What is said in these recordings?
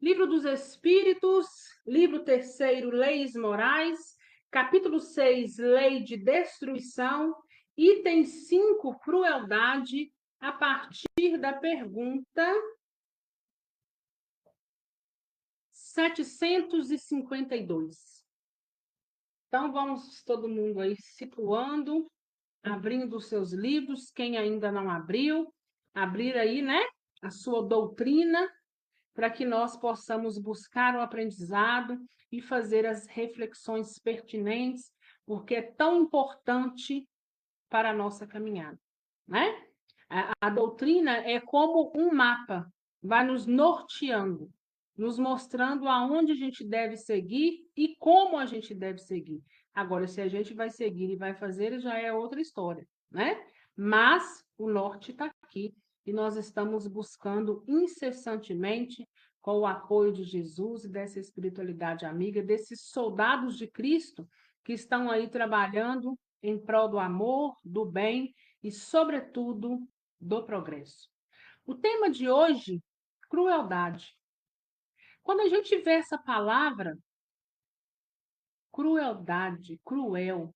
Livro dos Espíritos, livro 3º, Leis Morais, capítulo 6, Lei de Destruição, item 5, Crueldade, a partir da pergunta 752. Então, vamos todo mundo aí situando, abrindo os seus livros, quem ainda não abriu, abrir aí, né, a sua doutrina, para que nós possamos buscar o aprendizado e fazer as reflexões pertinentes, porque é tão importante para a nossa caminhada, né? A doutrina é como um mapa, vai nos norteando, nos mostrando aonde a gente deve seguir e como a gente deve seguir. Agora, se a gente vai seguir e vai fazer, já é outra história, né? Mas o norte está aqui e nós estamos buscando incessantemente, com o apoio de Jesus e dessa espiritualidade amiga, desses soldados de Cristo que estão aí trabalhando em prol do amor, do bem e, sobretudo, do progresso. O tema de hoje, crueldade. Quando a gente vê essa palavra, crueldade, cruel,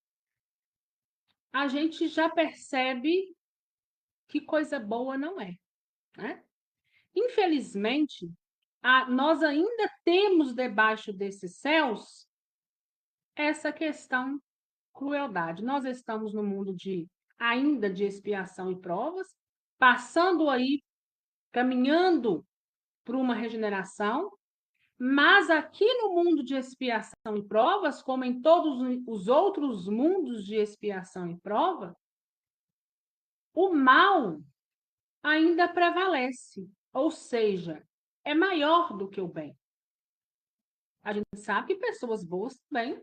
a gente já percebe que coisa boa não é, né? Infelizmente, nós ainda temos debaixo desses céus essa questão crueldade. Nós estamos no mundo ainda de expiação e provas, passando aí, caminhando para uma regeneração, mas aqui no mundo de expiação e provas, como em todos os outros mundos de expiação e prova, o mal ainda prevalece, ou seja, é maior do que o bem. A gente sabe que pessoas boas também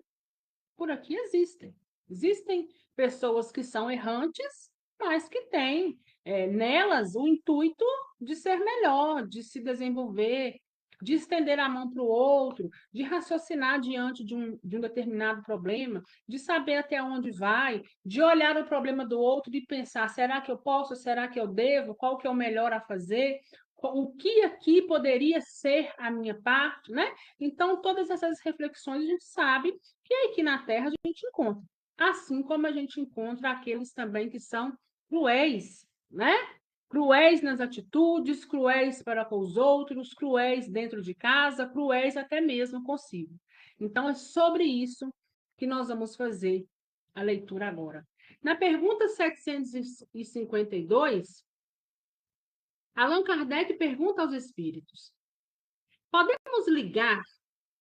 por aqui existem. Existem pessoas que são errantes, mas que têm nelas o intuito de ser melhor, de se desenvolver, de estender a mão para o outro, de raciocinar diante de um determinado problema, de saber até onde vai, de olhar o problema do outro e pensar, será que eu posso, será que eu devo, qual que é o melhor a fazer, o que aqui poderia ser a minha parte, né? Então, todas essas reflexões a gente sabe que aqui na Terra a gente encontra. Assim como a gente encontra aqueles também que são cruéis, né? Cruéis nas atitudes, cruéis para com os outros, cruéis dentro de casa, cruéis até mesmo consigo. Então, é sobre isso que nós vamos fazer a leitura agora. Na pergunta 752, Allan Kardec pergunta aos espíritos: podemos ligar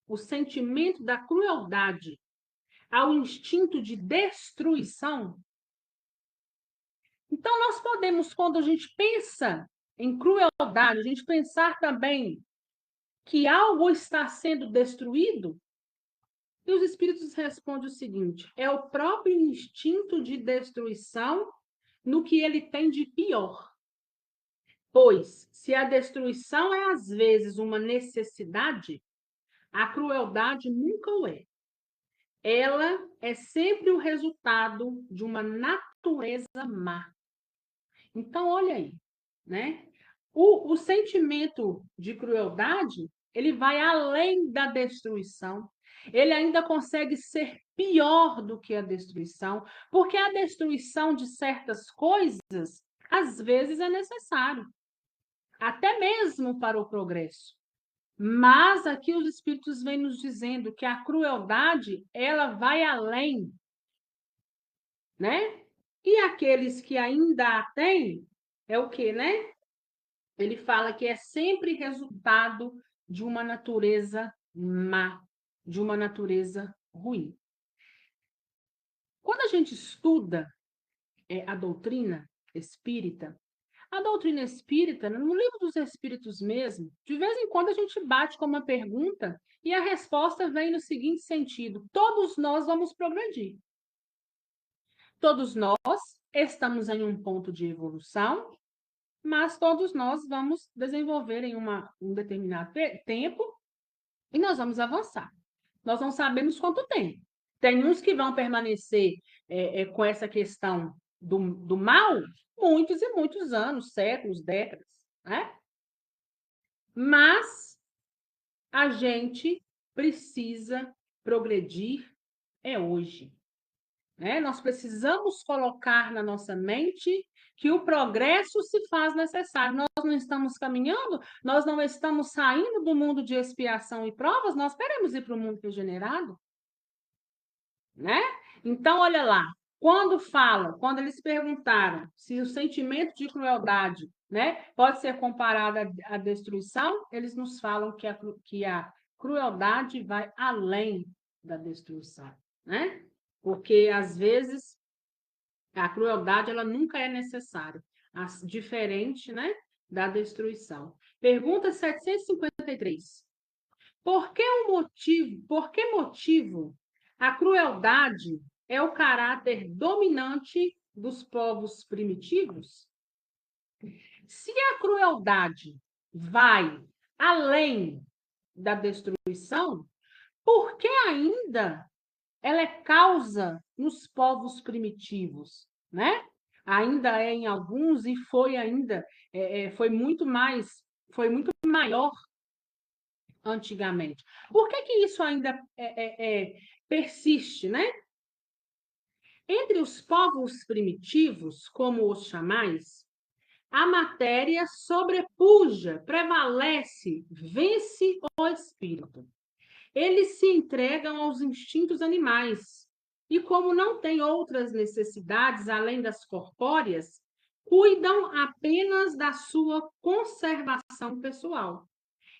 o sentimento da crueldade ao instinto de destruição? Então, nós podemos, quando a gente pensa em crueldade, a gente pensar também que algo está sendo destruído? E os espíritos respondem o seguinte: é o próprio instinto de destruição no que ele tem de pior. Pois, se a destruição é às vezes uma necessidade, a crueldade nunca o é. Ela é sempre o resultado de uma natureza má. Então, olha aí, né? O sentimento de crueldade, ele vai além da destruição. Ele ainda consegue ser pior do que a destruição, porque a destruição de certas coisas, às vezes, é necessário, até mesmo para o progresso. Mas aqui os espíritos vêm nos dizendo que a crueldade, ela vai além, né? E aqueles que ainda a têm, é o quê, né? Ele fala que é sempre resultado de uma natureza má, de uma natureza ruim. Quando a gente estuda a doutrina espírita, no livro dos Espíritos mesmo, de vez em quando a gente bate com uma pergunta e a resposta vem no seguinte sentido: todos nós vamos progredir. Todos nós estamos em um ponto de evolução, mas todos nós vamos desenvolver em um determinado tempo e nós vamos avançar. Nós não sabemos quanto tempo. Tem uns que vão permanecer com essa questão do mal muitos e muitos anos, séculos, décadas, né? Mas a gente precisa progredir hoje. Né? Nós precisamos colocar na nossa mente que o progresso se faz necessário. Nós não estamos caminhando, nós não estamos saindo do mundo de expiação e provas, nós queremos ir para o mundo regenerado. Né? Então, olha lá, quando eles perguntaram se o sentimento de crueldade, né, pode ser comparado à destruição, eles nos falam que a crueldade vai além da destruição, né? Porque, às vezes, a crueldade ela nunca é necessária, diferente, né, da destruição. Pergunta 753. Por que motivo a crueldade é o caráter dominante dos povos primitivos? Se a crueldade vai além da destruição, por que ainda ela é causa nos povos primitivos, né? Ainda é em alguns e foi muito maior antigamente. Por que isso ainda persiste, né? Entre os povos primitivos, como os chamais, a matéria sobrepuja, prevalece, vence o espírito. Eles se entregam aos instintos animais e, como não têm outras necessidades além das corpóreas, cuidam apenas da sua conservação pessoal.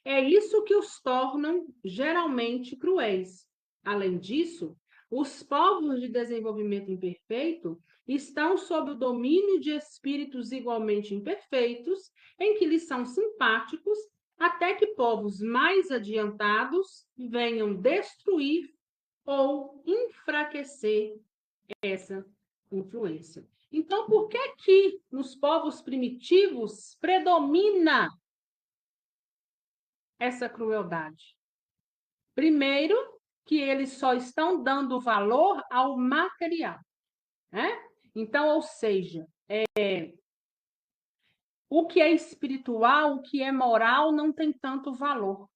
É isso que os tornam geralmente cruéis. Além disso, os povos de desenvolvimento imperfeito estão sob o domínio de espíritos igualmente imperfeitos, em que lhes são simpáticos, até que povos mais adiantados venham destruir ou enfraquecer essa influência. Então, por que nos povos primitivos predomina essa crueldade? Primeiro, que eles só estão dando valor ao material, né? Então, ou seja, o que é espiritual, o que é moral, não tem tanto valor,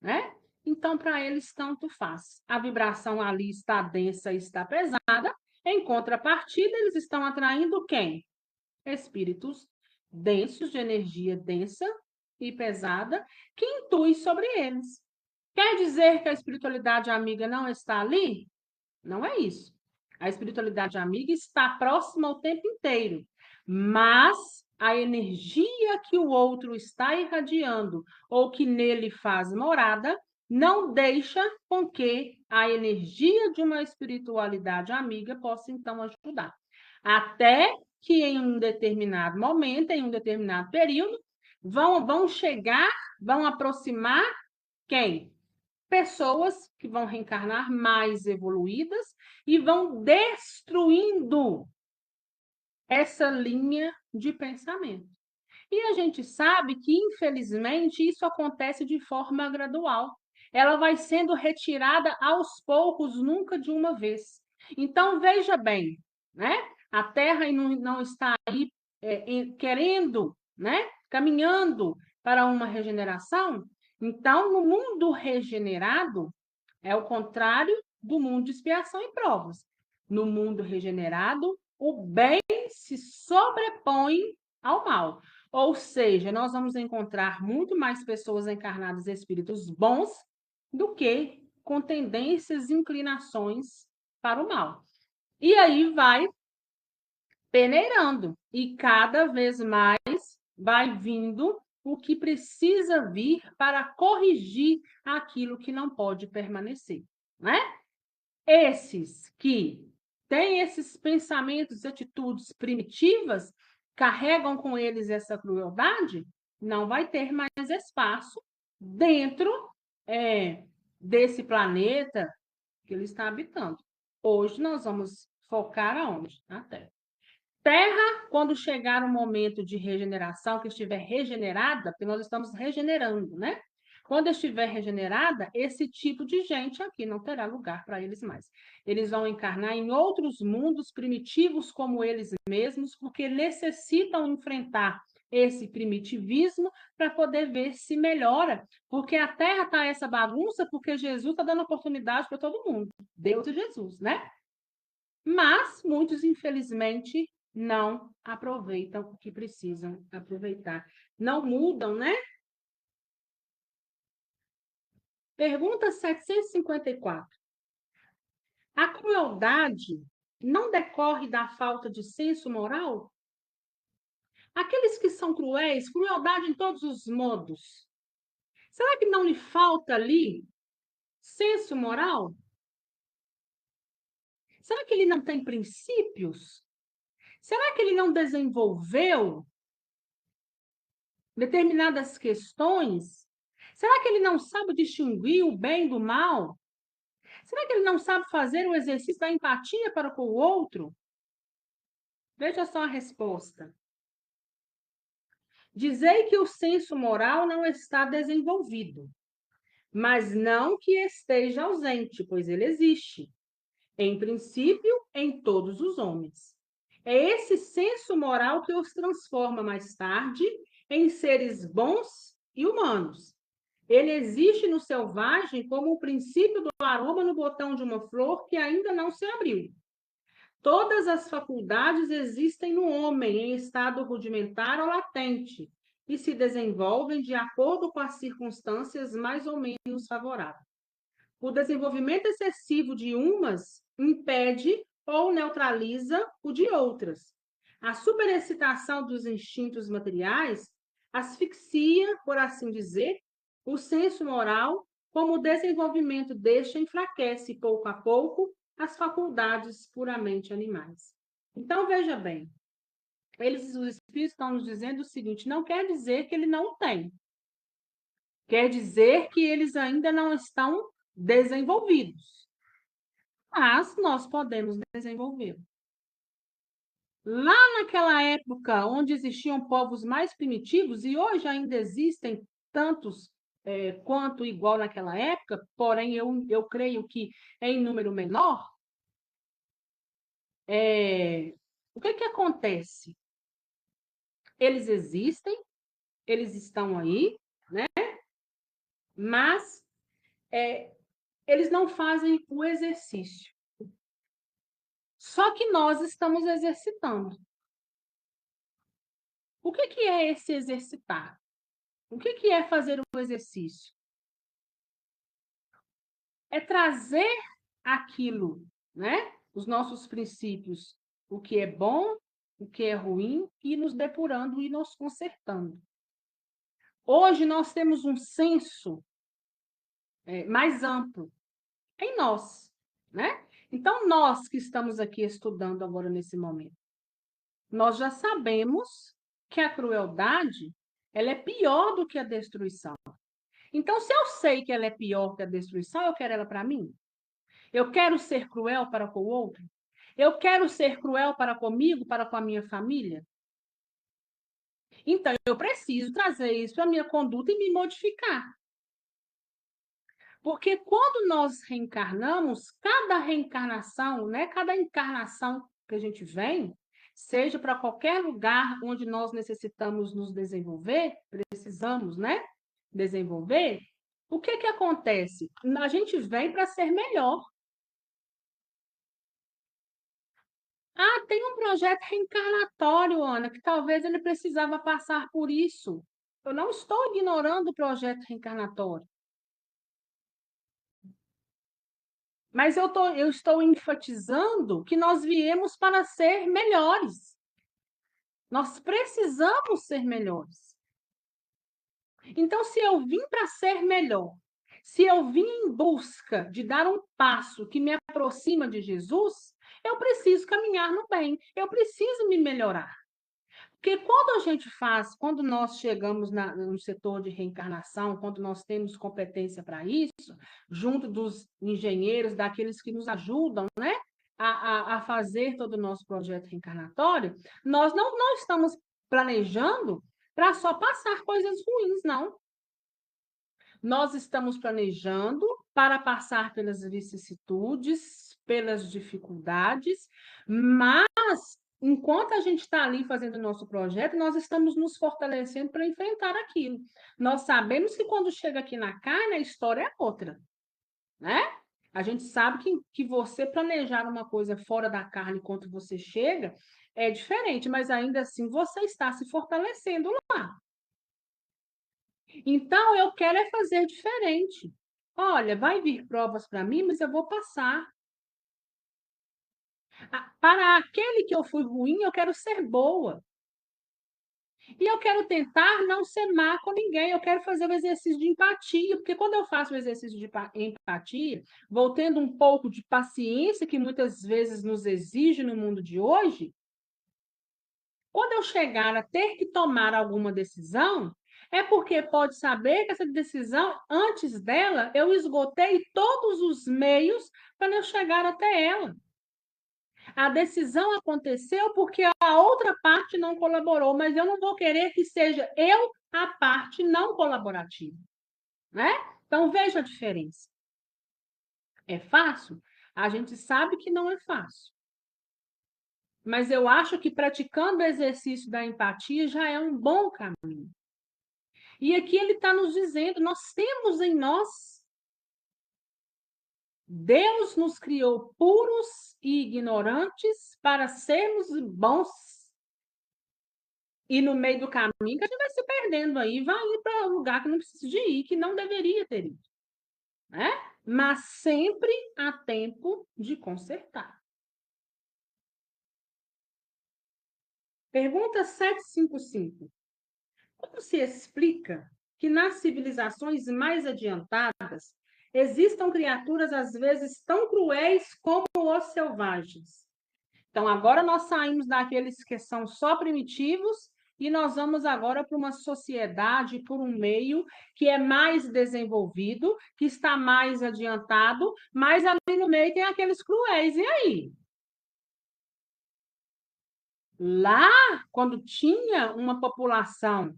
né? Então, para eles, tanto faz. A vibração ali está densa, está pesada. Em contrapartida, eles estão atraindo quem? Espíritos densos, de energia densa e pesada, que intui sobre eles. Quer dizer que a espiritualidade amiga não está ali? Não é isso. A espiritualidade amiga está próxima o tempo inteiro, mas a energia que o outro está irradiando ou que nele faz morada não deixa com que a energia de uma espiritualidade amiga possa então ajudar. Até que em um determinado momento, em um determinado período, vão chegar, vão aproximar quem? Pessoas que vão reencarnar mais evoluídas e vão destruindo essa linha de pensamento. E a gente sabe que, infelizmente, isso acontece de forma gradual. Ela vai sendo retirada aos poucos, nunca de uma vez. Então, veja bem, né? A Terra não está aí querendo, né? Caminhando para uma regeneração. Então, no mundo regenerado, é o contrário do mundo de expiação e provas. No mundo regenerado, o bem se sobrepõe ao mal. Ou seja, nós vamos encontrar muito mais pessoas encarnadas, espíritos bons, do que com tendências e inclinações para o mal. E aí vai peneirando, e cada vez mais vai vindo o que precisa vir para corrigir aquilo que não pode permanecer, né? Esses que têm esses pensamentos e atitudes primitivas, carregam com eles essa crueldade, não vai ter mais espaço dentro desse planeta que ele está habitando. Hoje nós vamos focar aonde? Na Terra. Terra, quando chegar o momento de regeneração, que estiver regenerada, porque nós estamos regenerando, né? Quando estiver regenerada, esse tipo de gente aqui não terá lugar para eles mais. Eles vão encarnar em outros mundos primitivos como eles mesmos, porque necessitam enfrentar esse primitivismo para poder ver se melhora, porque a Terra está essa bagunça porque Jesus está dando oportunidade para todo mundo, Deus e Jesus, né? Mas muitos, infelizmente, não aproveitam o que precisam aproveitar. Não mudam, né? Pergunta 754. A crueldade não decorre da falta de senso moral? Aqueles que são cruéis, crueldade em todos os modos, será que não lhe falta ali senso moral? Será que ele não tem princípios? Será que ele não desenvolveu determinadas questões? Será que ele não sabe distinguir o bem do mal? Será que ele não sabe fazer o exercício da empatia para com o outro? Veja só a resposta. Dizei que o senso moral não está desenvolvido, mas não que esteja ausente, pois ele existe, em princípio, em todos os homens. É esse senso moral que os transforma mais tarde em seres bons e humanos. Ele existe no selvagem como o princípio do aroma no botão de uma flor que ainda não se abriu. Todas as faculdades existem no homem em estado rudimentar ou latente e se desenvolvem de acordo com as circunstâncias mais ou menos favoráveis. O desenvolvimento excessivo de umas impede ou neutraliza o de outras. A superexcitação dos instintos materiais asfixia, por assim dizer, o senso moral, como o desenvolvimento deste enfraquece pouco a pouco as faculdades puramente animais. Então, veja bem, os espíritos estão nos dizendo o seguinte: não quer dizer que ele não tem, quer dizer que eles ainda não estão desenvolvidos, mas nós podemos desenvolver. Lá naquela época, onde existiam povos mais primitivos, e hoje ainda existem tantos quanto igual naquela época, porém eu creio que em número menor, o que acontece? Eles existem, eles estão aí, né? Mas eles não fazem o exercício. Só que nós estamos exercitando. O que é esse exercitar? O que é fazer o exercício? É trazer aquilo, né? Os nossos princípios, o que é bom, o que é ruim, e nos depurando e nos consertando. Hoje nós temos um senso mais amplo em nós, né? Então, nós que estamos aqui estudando agora nesse momento, nós já sabemos que a crueldade, ela é pior do que a destruição. Então, se eu sei que ela é pior que a destruição, eu quero ela para mim? Eu quero ser cruel para com o outro? Eu quero ser cruel para comigo, para com a minha família? Então, eu preciso trazer isso à minha conduta e me modificar. Porque quando nós reencarnamos, cada reencarnação, né, cada encarnação que a gente vem, seja para qualquer lugar onde nós necessitamos nos desenvolver, precisamos, né, desenvolver, o que acontece? A gente vem para ser melhor. Ah, tem um projeto reencarnatório, Ana, que talvez ele precisava passar por isso. Eu não estou ignorando o projeto reencarnatório. Mas eu estou enfatizando que nós viemos para ser melhores. Nós precisamos ser melhores. Então, se eu vim para ser melhor, se eu vim em busca de dar um passo que me aproxima de Jesus, eu preciso caminhar no bem, eu preciso me melhorar. Porque quando nós chegamos no setor de reencarnação, quando nós temos competência para isso, junto dos engenheiros, daqueles que nos ajudam, né, a fazer todo o nosso projeto reencarnatório, nós não estamos planejando para só passar coisas ruins, não. Nós estamos planejando para passar pelas vicissitudes, pelas dificuldades, mas enquanto a gente está ali fazendo o nosso projeto, nós estamos nos fortalecendo para enfrentar aquilo. Nós sabemos que quando chega aqui na carne, a história é outra, né? A gente sabe que você planejar uma coisa fora da carne enquanto você chega é diferente, mas ainda assim você está se fortalecendo lá. Então, eu quero é fazer diferente. Olha, vai vir provas para mim, mas eu vou passar. Para aquele que eu fui ruim, eu quero ser boa. E eu quero tentar não ser má com ninguém. Eu quero fazer o exercício de empatia, porque quando eu faço o exercício de empatia, vou tendo um pouco de paciência que muitas vezes nos exige no mundo de hoje, quando eu chegar a ter que tomar alguma decisão, é porque pode saber que essa decisão, antes dela, eu esgotei todos os meios para eu chegar até ela. A decisão aconteceu porque a outra parte não colaborou, mas eu não vou querer que seja eu a parte não colaborativa, né? Então veja a diferença. É fácil? A gente sabe que não é fácil. Mas eu acho que praticando o exercício da empatia já é um bom caminho. E aqui ele está nos dizendo: nós temos em nós. Deus nos criou puros e ignorantes para sermos bons. E no meio do caminho que a gente vai se perdendo aí, vai ir para um lugar que não precisa de ir, que não deveria ter ido. Né? Mas sempre há tempo de consertar. Pergunta 755. Como se explica que nas civilizações mais adiantadas existam criaturas às vezes tão cruéis como os selvagens? Então, agora nós saímos daqueles que são só primitivos e nós vamos agora para uma sociedade, por um meio que é mais desenvolvido, que está mais adiantado, mas ali no meio tem aqueles cruéis. E aí? Lá, quando tinha uma população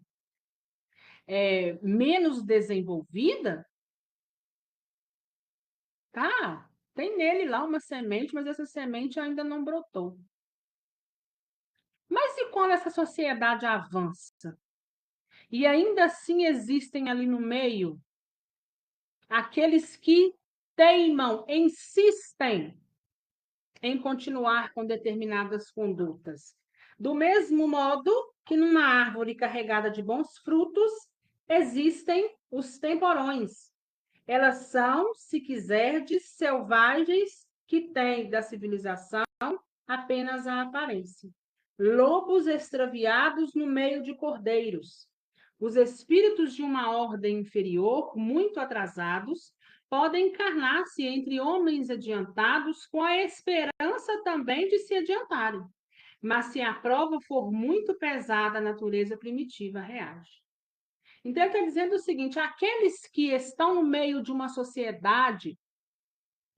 menos desenvolvida, tá? Tem nele lá uma semente, mas essa semente ainda não brotou. Mas e quando essa sociedade avança? E ainda assim existem ali no meio aqueles que teimam, insistem em continuar com determinadas condutas. Do mesmo modo que numa árvore carregada de bons frutos existem os temporões. Elas são, se quiserdes, selvagens que têm da civilização apenas a aparência. Lobos extraviados no meio de cordeiros. Os espíritos de uma ordem inferior, muito atrasados, podem encarnar-se entre homens adiantados com a esperança também de se adiantarem. Mas se a prova for muito pesada, a natureza primitiva reage. Então, ele está dizendo o seguinte: aqueles que estão no meio de uma sociedade,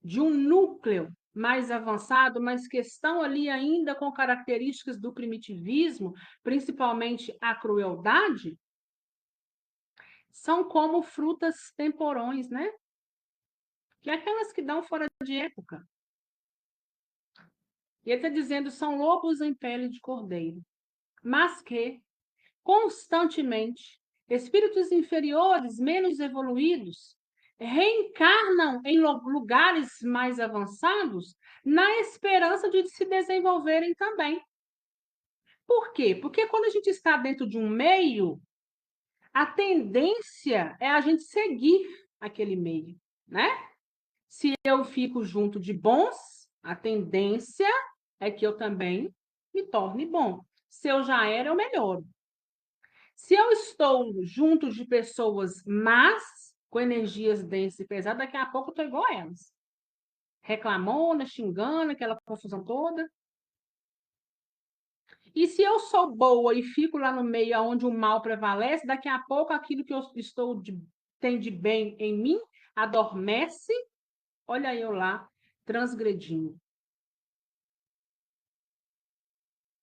de um núcleo mais avançado, mas que estão ali ainda com características do primitivismo, principalmente a crueldade, são como frutas temporões, né? Que é aquelas que dão fora de época. E ele está dizendo, são lobos em pele de cordeiro, mas que, constantemente, espíritos inferiores, menos evoluídos, reencarnam em lugares mais avançados na esperança de se desenvolverem também. Por quê? Porque quando a gente está dentro de um meio, a tendência é a gente seguir aquele meio, né? Se eu fico junto de bons, a tendência é que eu também me torne bom. Se eu já era, eu melhoro. Se eu estou junto de pessoas más, com energias densas e pesadas, daqui a pouco eu estou igual a elas. Reclamona, xingando, aquela confusão toda. E se eu sou boa e fico lá no meio onde o mal prevalece, daqui a pouco aquilo que eu tem de bem em mim adormece. Olha eu lá, transgredindo.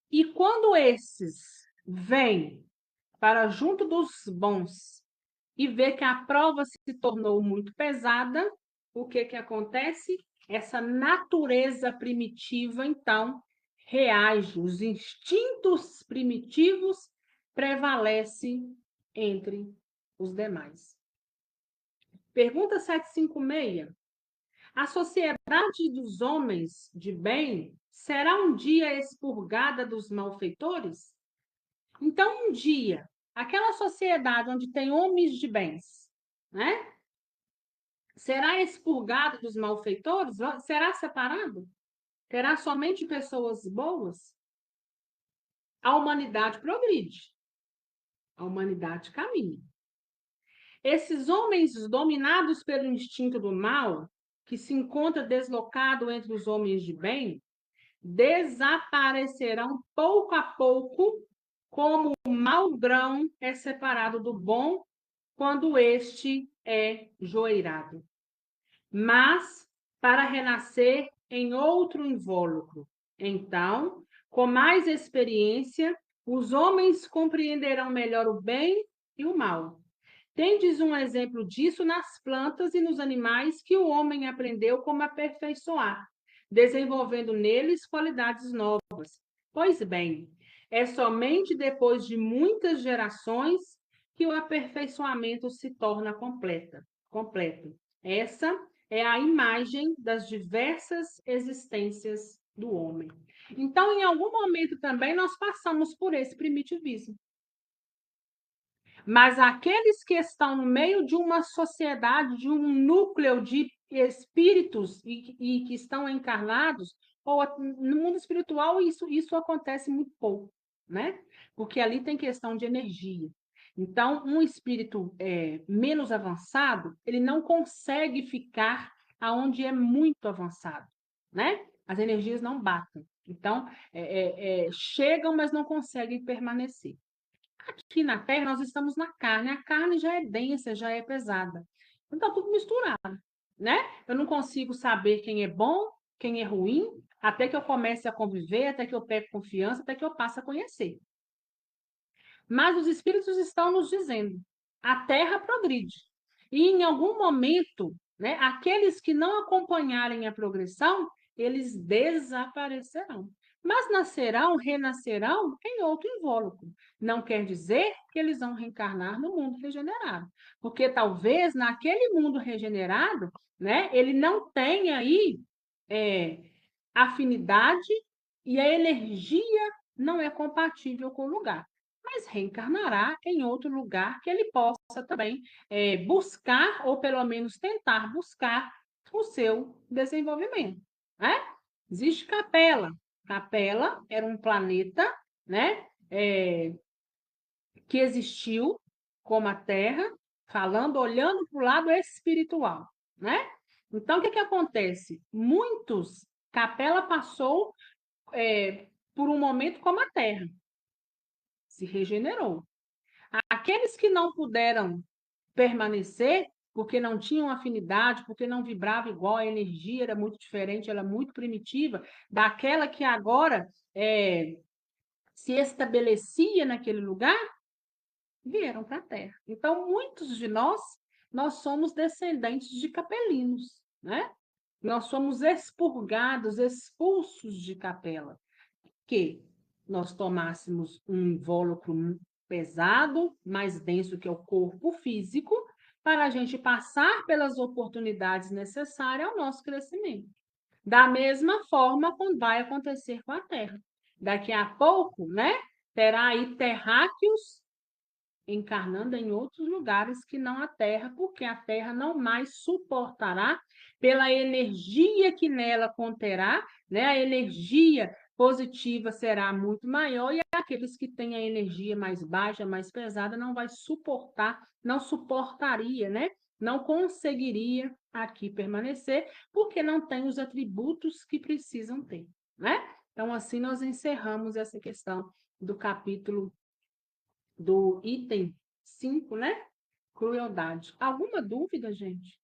E quando esses vêm para junto dos bons e vê que a prova se tornou muito pesada, o que acontece? Essa natureza primitiva, então, reage, os instintos primitivos prevalecem entre os demais. Pergunta 756. A sociedade dos homens de bem será um dia expurgada dos malfeitores? Então, um dia, aquela sociedade onde tem homens de bens, né? Será expurgado dos malfeitores? Será separado? Terá somente pessoas boas? A humanidade progride. A humanidade caminha. Esses homens dominados pelo instinto do mal, que se encontra deslocado entre os homens de bem, desaparecerão pouco a pouco, como o mau grão é separado do bom quando este é joeirado. Mas para renascer em outro invólucro. Então, com mais experiência, os homens compreenderão melhor o bem e o mal. Tendes um exemplo disso nas plantas e nos animais que o homem aprendeu como aperfeiçoar, desenvolvendo neles qualidades novas. Pois bem, é somente depois de muitas gerações que o aperfeiçoamento se torna completo. Essa é a imagem das diversas existências do homem. Então, em algum momento também nós passamos por esse primitivismo. Mas aqueles que estão no meio de uma sociedade, de um núcleo de espíritos e que estão encarnados, ou no mundo espiritual, isso acontece muito pouco, né? Porque ali tem questão de energia. Então, um espírito menos avançado, ele não consegue ficar aonde é muito avançado, né? As energias não batem. Então, chegam, mas não conseguem permanecer. Aqui na Terra, nós estamos na carne. A carne já é densa, já é pesada. Então, está tudo misturado, né? Eu não consigo saber quem é bom, quem é ruim, até que eu comece a conviver, até que eu pegue confiança, até que eu passe a conhecer. Mas os espíritos estão nos dizendo, a Terra progride. E em algum momento, né, aqueles que não acompanharem a progressão, eles desaparecerão. Mas nascerão, renascerão em outro invólucro. Não quer dizer que eles vão reencarnar no mundo regenerado. Porque talvez naquele mundo regenerado, né, ele não tenha aí afinidade e a energia não é compatível com o lugar. Mas reencarnará em outro lugar que ele possa também buscar, ou pelo menos tentar buscar, o seu desenvolvimento. Né? Existe Capela. Capela era um planeta, né, que existiu como a Terra, falando, olhando para o lado espiritual. Né? Então, o que acontece? Capela passou por um momento como a Terra, se regenerou. Aqueles que não puderam permanecer, porque não tinham afinidade, porque não vibrava igual, a energia era muito diferente, era muito primitiva, daquela que agora se estabelecia naquele lugar, vieram para a Terra. Então, muitos de nós somos descendentes de capelinos, né? Nós somos expurgados, expulsos de Capela. Que nós tomássemos um invólucro pesado, mais denso que é o corpo físico, para a gente passar pelas oportunidades necessárias ao nosso crescimento. Da mesma forma, quando vai acontecer com a Terra. Daqui a pouco, né, terá aí terráqueos encarnando em outros lugares que não a Terra, porque a Terra não mais suportará pela energia que nela conterá, né? A energia positiva será muito maior e aqueles que têm a energia mais baixa, mais pesada, não vai suportar, não suportaria, né? Não conseguiria aqui permanecer, porque não tem os atributos que precisam ter, né? Então, assim, nós encerramos essa questão do capítulo do item 5, né? Crueldade. Alguma dúvida, gente?